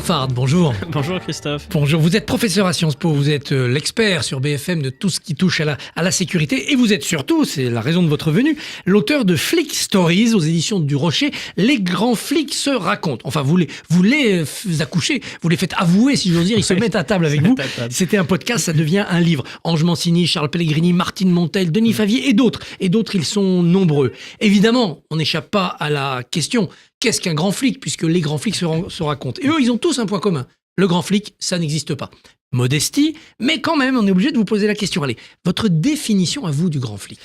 Fard, bonjour. Bonjour Christophe. Bonjour, vous êtes professeur à Sciences Po, vous êtes l'expert sur BFM de tout ce qui touche à la sécurité et vous êtes surtout, c'est la raison de votre venue, l'auteur de Flic Stories aux éditions du Rocher. Les grands flics se racontent. Enfin, vous les accouchez, vous les faites avouer, si j'ose dire, ils se mettent à table avec vous. C'était un podcast, ça devient un livre. Ange Mancini, Charles Pellegrini, Martine Montel, Denis Favier et d'autres. Et d'autres, ils sont nombreux. Évidemment, on n'échappe pas à la question. Qu'est-ce qu'un grand flic, puisque les grands flics se racontent. Et eux, ils ont tous un point commun. Le grand flic, ça n'existe pas. Modestie, mais quand même, on est obligé de vous poser la question. Allez, votre définition à vous du grand flic.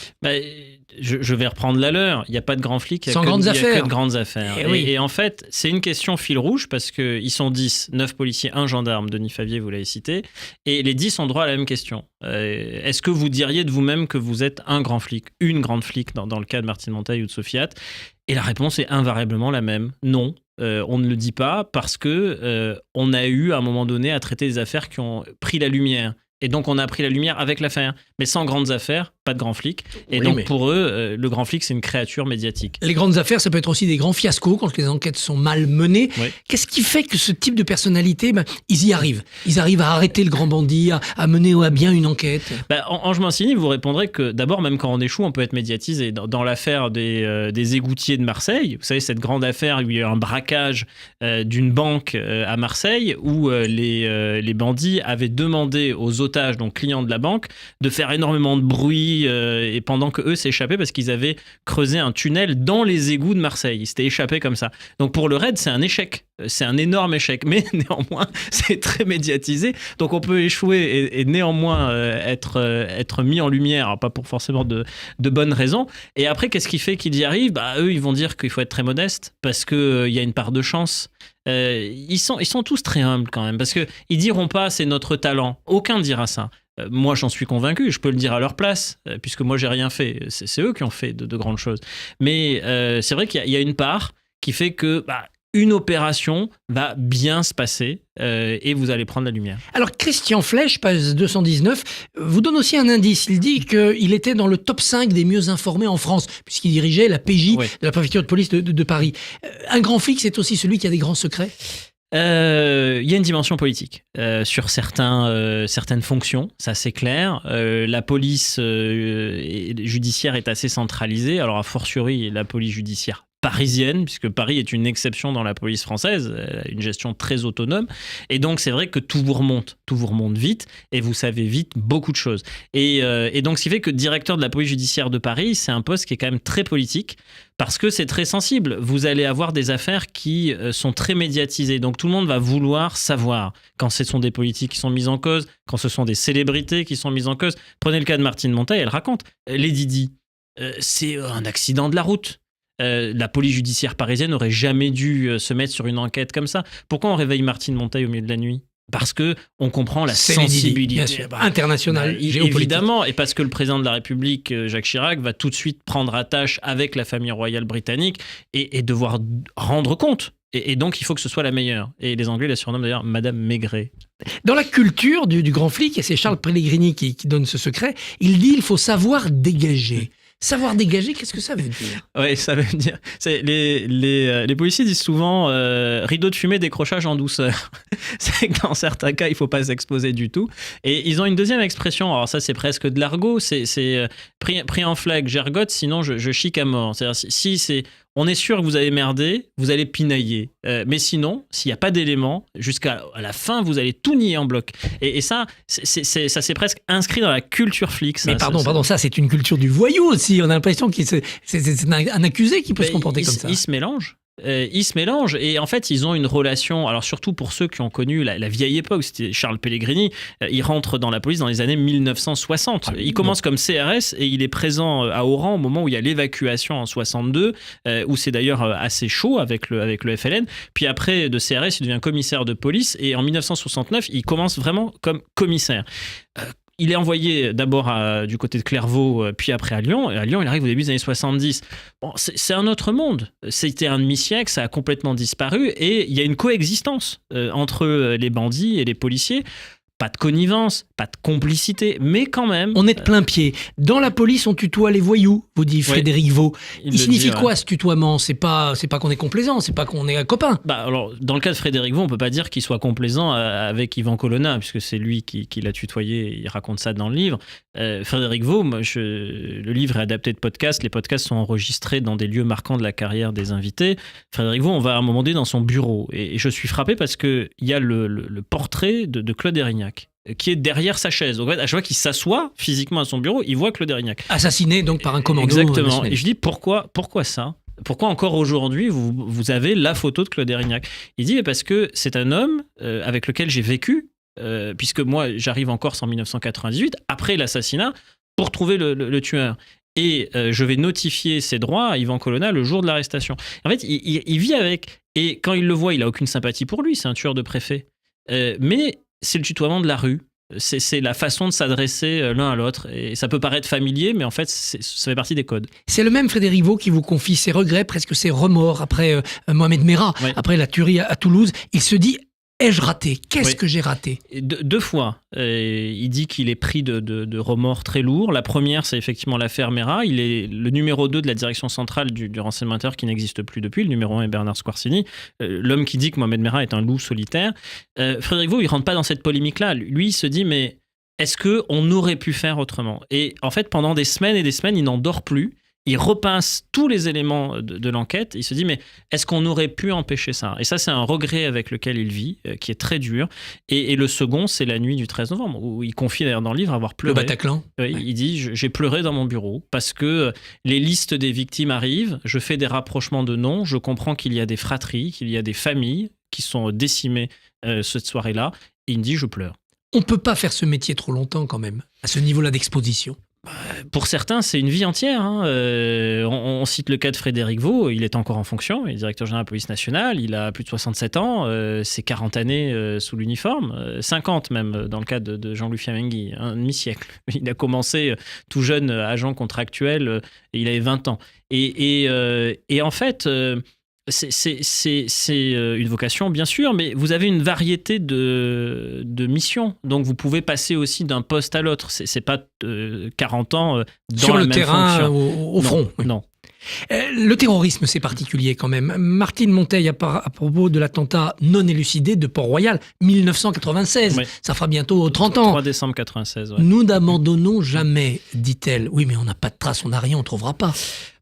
Je vais reprendre la leur. Il n'y a pas de grand flic, il n'y a que de grandes affaires. Et en fait, c'est une question fil rouge parce qu'ils sont 10, 9 policiers, 1 gendarme, Denis Favier, vous l'avez cité, et les 10 ont droit à la même question. Est-ce que vous diriez de vous-même que vous êtes un grand flic, une grande flic dans le cas de Martine Montel ou de Sofiat ? Et la réponse est invariablement la même. Non, on ne le dit pas parce que on a eu à un moment donné à traiter des affaires qui ont pris la lumière. Et donc, on a pris la lumière avec l'affaire. Mais sans grandes affaires, pas de grand flic. Et pour eux, le grand flic, c'est une créature médiatique. Les grandes affaires, ça peut être aussi des grands fiascos quand les enquêtes sont mal menées. Oui. Qu'est-ce qui fait que ce type de personnalité, ils y arrivent ? Ils arrivent à arrêter le grand bandit, à mener à bien une enquête. Ange Mancini, vous répondrez que d'abord, même quand on échoue, on peut être médiatisé. Dans l'affaire des égoutiers de Marseille, vous savez, cette grande affaire où il y a eu un braquage d'une banque à Marseille, où les bandits avaient demandé aux otages, donc clients de la banque, de faire énormément de bruit et pendant que eux s'échappaient parce qu'ils avaient creusé un tunnel dans les égouts de Marseille. Ils s'étaient échappés comme ça. Donc pour le raid, c'est un échec. C'est un énorme échec. Mais néanmoins, c'est très médiatisé. Donc on peut échouer et néanmoins être mis en lumière, alors pas pour forcément de bonnes raisons. Et après, qu'est-ce qui fait qu'ils y arrivent ? Eux, ils vont dire qu'il faut être très modeste parce qu'il y a une part de chance. Ils sont tous très humbles quand même parce qu'ils diront pas c'est notre talent. Aucun dira ça. Moi, j'en suis convaincu, je peux le dire à leur place, puisque moi, j'ai rien fait. C'est eux qui ont fait de grandes choses. Mais c'est vrai qu'il y a une part qui fait que une opération va bien se passer et vous allez prendre la lumière. Alors, Christian Flech, page 219, vous donne aussi un indice. Il dit qu'il était dans le top 5 des mieux informés en France, puisqu'il dirigeait la PJ de la préfecture de police de Paris. Un grand flic, c'est aussi celui qui a des grands secrets ? Il y a une dimension politique sur certaines fonctions, ça c'est clair. La police judiciaire est assez centralisée, alors a fortiori la police judiciaire parisienne, puisque Paris est une exception dans la police française, une gestion très autonome, et donc c'est vrai que tout vous remonte vite, et vous savez vite beaucoup de choses. Et donc ce qui fait que directeur de la police judiciaire de Paris, c'est un poste qui est quand même très politique, parce que c'est très sensible. Vous allez avoir des affaires qui sont très médiatisées, donc tout le monde va vouloir savoir quand ce sont des politiques qui sont mises en cause, quand ce sont des célébrités qui sont mises en cause. Prenez le cas de Martine Montel, elle raconte, Lady Di, c'est un accident de la route. La police judiciaire parisienne n'aurait jamais dû se mettre sur une enquête comme ça. Pourquoi on réveille Martine Montel au milieu de la nuit ? Parce qu'on comprend la sensibilité internationale, géopolitique. Évidemment, et parce que le président de la République, Jacques Chirac, va tout de suite prendre attache avec la famille royale britannique et devoir rendre compte. Et donc, il faut que ce soit la meilleure. Et les Anglais la surnomment d'ailleurs Madame Maigret. Dans la culture du grand flic, et c'est Charles Pellegrini qui donne ce secret, il dit il faut savoir dégager. Savoir dégager, qu'est-ce que ça veut dire ? Oui, ça veut dire... Les policiers disent souvent rideau de fumée, décrochage en douceur. C'est que dans certains cas, il ne faut pas s'exposer du tout. Et ils ont une deuxième expression, alors ça c'est presque de l'argot, c'est pris en flag, j'ergote, sinon je chic à mort. C'est-à-dire si c'est... On est sûr que vous allez merder, vous allez pinailler. Mais sinon, s'il n'y a pas d'éléments, jusqu'à la fin, vous allez tout nier en bloc. Et ça, ça s'est presque inscrit dans la culture flic. Ça, mais pardon, ça c'est une culture du voyou aussi. On a l'impression que c'est un accusé qui peut se comporter comme ça. Ils se mélangent. Ils se mélangent et en fait ils ont une relation, alors surtout pour ceux qui ont connu la vieille époque, c'était Charles Pellegrini, il rentre dans la police dans les années 1960, il commence comme CRS et il est présent à Oran au moment où il y a l'évacuation en 62, où c'est d'ailleurs assez chaud avec le FLN, puis après de CRS il devient commissaire de police et en 1969 il commence vraiment comme commissaire. Il est envoyé d'abord du côté de Clairvaux, puis après à Lyon. Et à Lyon, il arrive au début des années 70. Bon, c'est un autre monde. C'était un demi-siècle, ça a complètement disparu. Et il y a une coexistence entre les bandits et les policiers. pas de connivence, pas de complicité, mais quand même... On est de plein pied. Dans la police, on tutoie les voyous, vous dit Frédéric Vaux. Il signifie quoi ce tutoiement ? C'est pas qu'on est complaisant, c'est pas qu'on est copain. Alors, dans le cas de Frédéric Vaux, on peut pas dire qu'il soit complaisant avec Yvan Colonna, puisque c'est lui qui l'a tutoyé, il raconte ça dans le livre. Frédéric Vaux, le livre est adapté de podcast, les podcasts sont enregistrés dans des lieux marquants de la carrière des invités. Frédéric Vaux, on va à un moment donné dans son bureau, et je suis frappé parce qu'il y a le portrait de Claude Érignac, qui est derrière sa chaise. Donc, en fait, à chaque fois qu'il s'assoit physiquement à son bureau, il voit Claude Érignac. Assassiné donc par un commando. Exactement. Et je dis pourquoi ça ? Pourquoi encore aujourd'hui vous avez la photo de Claude Érignac ? Il dit parce que c'est un homme avec lequel j'ai vécu, puisque moi j'arrive en Corse en 1998, après l'assassinat, pour trouver le tueur. Et je vais notifier ses droits à Yvan Colonna le jour de l'arrestation. En fait, il vit avec. Et quand il le voit, il n'a aucune sympathie pour lui, c'est un tueur de préfet. Mais c'est le tutoiement de la rue. C'est la façon de s'adresser l'un à l'autre. Et ça peut paraître familier, mais en fait, ça fait partie des codes. C'est le même Frédéric Vaux qui vous confie ses regrets, presque ses remords après Mohamed Merah, après la tuerie à Toulouse. Il se dit: ai-je raté ? Qu'est-ce que j'ai raté ? Deux fois. Il dit qu'il est pris de remords très lourds. La première, c'est effectivement l'affaire Merah. Il est le numéro 2 de la direction centrale du renseignement intérieur qui n'existe plus depuis. Le numéro 1 est Bernard Squarcini, l'homme qui dit que Mohamed Merah est un loup solitaire. Frédéric Vaux, il ne rentre pas dans cette polémique-là. Lui, il se dit, mais est-ce qu'on aurait pu faire autrement ? Et en fait, pendant des semaines et des semaines, il n'en dort plus. Il repasse tous les éléments de l'enquête. Il se dit, mais est-ce qu'on aurait pu empêcher ça ? Et ça, c'est un regret avec lequel il vit, qui est très dur. Et le second, c'est la nuit du 13 novembre, où il confie d'ailleurs dans le livre avoir pleuré. Le Bataclan. Oui, il dit, j'ai pleuré dans mon bureau, parce que les listes des victimes arrivent, je fais des rapprochements de noms, je comprends qu'il y a des fratries, qu'il y a des familles qui sont décimées cette soirée-là. Et il me dit, je pleure. On ne peut pas faire ce métier trop longtemps quand même, à ce niveau-là d'exposition. Pour certains, c'est une vie entière. On cite le cas de Frédéric Vaux, il est encore en fonction, il est directeur général de la police nationale, il a plus de 67 ans, c'est 40 années sous l'uniforme, 50 même dans le cas de Jean-Louis Fiamenghi, un demi-siècle. Il a commencé tout jeune agent contractuel, et il avait 20 ans. Et en fait... C'est une vocation, bien sûr, mais vous avez une variété de missions. Donc, vous pouvez passer aussi d'un poste à l'autre. C'est pas 40 ans dans sur la le même terrain, fonction. au front. Oui. Non. Le terrorisme, c'est particulier quand même. Martine Monteil, à propos de l'attentat non élucidé de Port-Royal, 1996. Oui. Ça fera bientôt 30 ans. 3 décembre 96. Ouais. Nous n'abandonnons jamais, dit-elle. Oui, mais on n'a pas de traces, on n'a rien, on ne trouvera pas.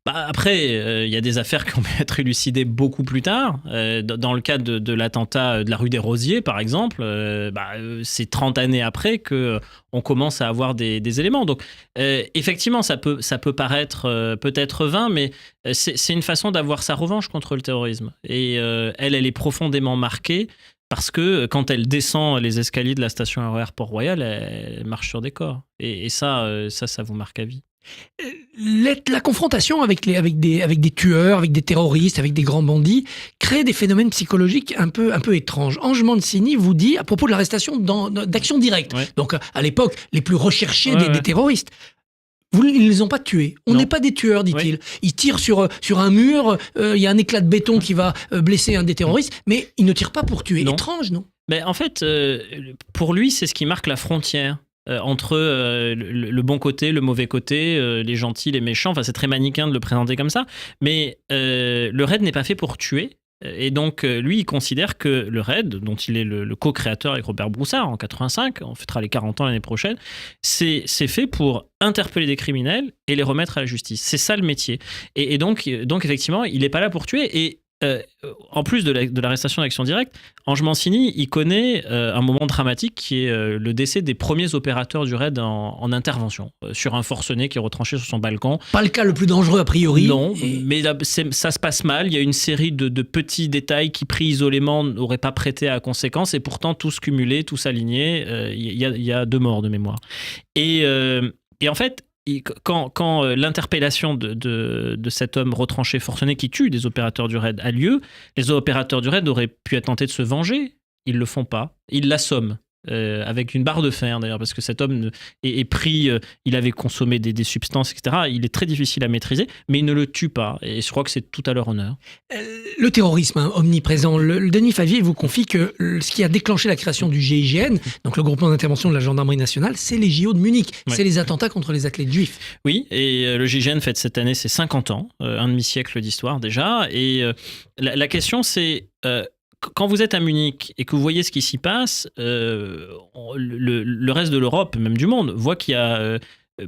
Après, il y a des affaires qui ont pu être élucidées beaucoup plus tard. Dans le cas de l'attentat de la rue des Rosiers, par exemple, c'est 30 années après qu'on commence à avoir des éléments. Donc, effectivement, ça peut paraître peut-être vain, mais c'est une façon d'avoir sa revanche contre le terrorisme. Et elle est profondément marquée parce que quand elle descend les escaliers de la station RER Port-Royal, elle marche sur des corps. Et ça vous marque à vie. La confrontation avec des tueurs, avec des terroristes, avec des grands bandits, crée des phénomènes psychologiques un peu étranges. Ange Mancini vous dit, à propos de l'arrestation d'action directe, donc à l'époque, les plus recherchés des terroristes, ils ne les ont pas tués. On n'est pas des tueurs, dit-il. Oui. Ils tirent sur un mur, il y a un éclat de béton qui va blesser un des terroristes, mais ils ne tirent pas pour tuer. Étrange, non ? Mais en fait, pour lui, c'est ce qui marque la frontière entre le bon côté, le mauvais côté, les gentils, les méchants. Enfin, c'est très manichéen de le présenter comme ça. Mais le raid n'est pas fait pour tuer. Et donc, lui, il considère que le raid, dont il est le co-créateur avec Robert Broussard en 85, on fêtera les 40 ans l'année prochaine, c'est fait pour interpeller des criminels et les remettre à la justice. C'est ça le métier. Et donc, effectivement, il n'est pas là pour tuer. Et en plus de l'arrestation d'Action Directe, Ange Mancini, il connaît un moment dramatique qui est le décès des premiers opérateurs du raid en intervention, sur un forcené qui est retranché sur son balcon. Pas le cas le plus dangereux a priori. Non, mais là, ça se passe mal. Il y a une série de petits détails qui, pris isolément, n'auraient pas prêté à conséquence, et pourtant, tous cumulés, tous alignés, il y a 2 morts de mémoire. Et en fait, quand l'interpellation de cet homme retranché forcené qui tue des opérateurs du raid a lieu, les opérateurs du raid auraient pu être tentés de se venger. Ils ne le font pas. Ils l'assomment. avec une barre de fer d'ailleurs, parce que cet homme est pris, il avait consommé des substances, etc. Il est très difficile à maîtriser, mais il ne le tue pas. Et je crois que c'est tout à leur honneur. Le terrorisme omniprésent. Le Denis Favier vous confie que ce qui a déclenché la création du GIGN, donc le groupement d'intervention de la gendarmerie nationale, c'est les JO de Munich. Ouais. C'est les attentats contre les athlètes juifs. Oui, et le GIGN fête cette année ses 50 ans, un demi-siècle d'histoire déjà. Et la question c'est... quand vous êtes à Munich et que vous voyez ce qui s'y passe, le reste de l'Europe, même du monde, voit qu'il y a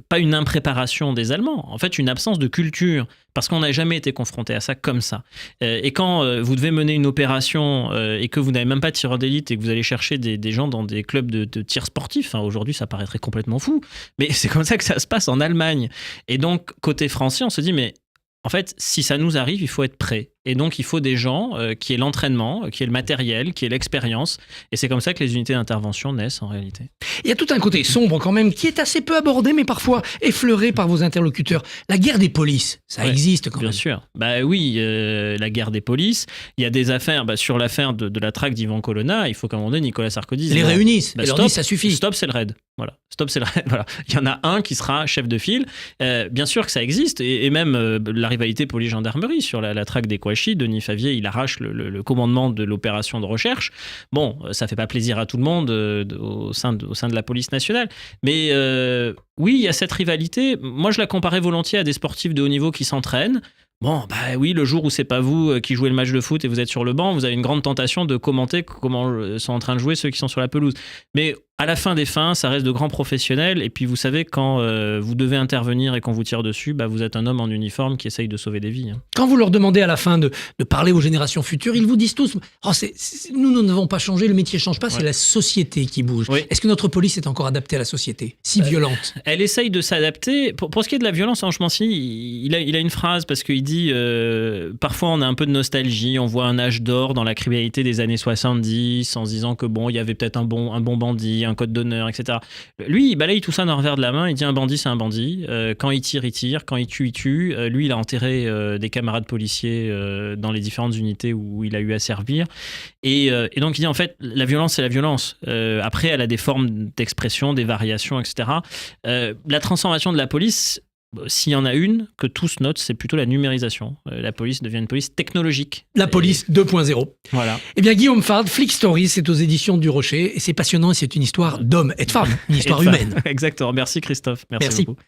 pas une impréparation des Allemands, en fait une absence de culture, parce qu'on n'a jamais été confronté à ça comme ça. Et quand vous devez mener une opération et que vous n'avez même pas de tireur d'élite et que vous allez chercher des gens dans des clubs de tir sportif, aujourd'hui ça paraîtrait complètement fou, mais c'est comme ça que ça se passe en Allemagne. Et donc côté français, on se dit mais en fait, si ça nous arrive, il faut être prêt. Et donc, il faut des gens qui aient l'entraînement, qui aient le matériel, qui aient l'expérience. Et c'est comme ça que les unités d'intervention naissent en réalité. Il y a tout un côté sombre quand même, qui est assez peu abordé, mais parfois effleuré par vos interlocuteurs. La guerre des polices, ça existe quand même. Bien sûr. Bah oui, la guerre des polices. Il y a des affaires, sur l'affaire de la traque d'Ivan Colonna, il faut qu'à un moment donné, Nicolas Sarkozy les réunissent, et leur stop, disent ça suffit. Stop, c'est le raid. Voilà. Stop, c'est le raid. Voilà. Il y en a un qui sera chef de file. Bien sûr que ça existe, et même la rivalité police-gendarmerie sur la traque des Kouachi, Denis Favier, il arrache le commandement de l'opération de recherche. Bon, ça fait pas plaisir à tout le monde au sein de la police nationale. Mais oui, il y a cette rivalité. Moi, je la comparais volontiers à des sportifs de haut niveau qui s'entraînent. Bon, oui, le jour où c'est pas vous qui jouez le match de foot et vous êtes sur le banc, vous avez une grande tentation de commenter comment sont en train de jouer ceux qui sont sur la pelouse. Mais à la fin des fins, ça reste de grands professionnels. Et puis, vous savez, quand vous devez intervenir et qu'on vous tire dessus, vous êtes un homme en uniforme qui essaye de sauver des vies. Quand vous leur demandez à la fin de parler aux générations futures, ils vous disent tous nous n'avons pas changé, le métier ne change pas, c'est la société qui bouge. Oui. Est-ce que notre police est encore adaptée à la société, si violente? Elle essaye de s'adapter. Pour ce qui est de la violence, franchement, il a une phrase, parce qu'il dit parfois on a un peu de nostalgie, on voit un âge d'or dans la criminalité des années 70, en se disant que il y avait peut-être un bon bandit, un code d'honneur, etc. Lui, il balaye tout ça d'un revers de la main, il dit un bandit, c'est un bandit. Quand il tire, quand il tue, il tue. Lui, il a enterré des camarades policiers dans les différentes unités où il a eu à servir. Et donc, il dit en fait, la violence, c'est la violence. Après, elle a des formes d'expression, des variations, etc. La transformation de la police, s'il y en a une que tous notent, c'est plutôt la numérisation. La police devient une police technologique. La police 2.0. Voilà. Eh bien, Guillaume Fard, Flick Stories, c'est aux éditions du Rocher. Et c'est passionnant, c'est une histoire d'homme et de femme, une histoire humaine. Exactement. Merci Christophe. Merci beaucoup.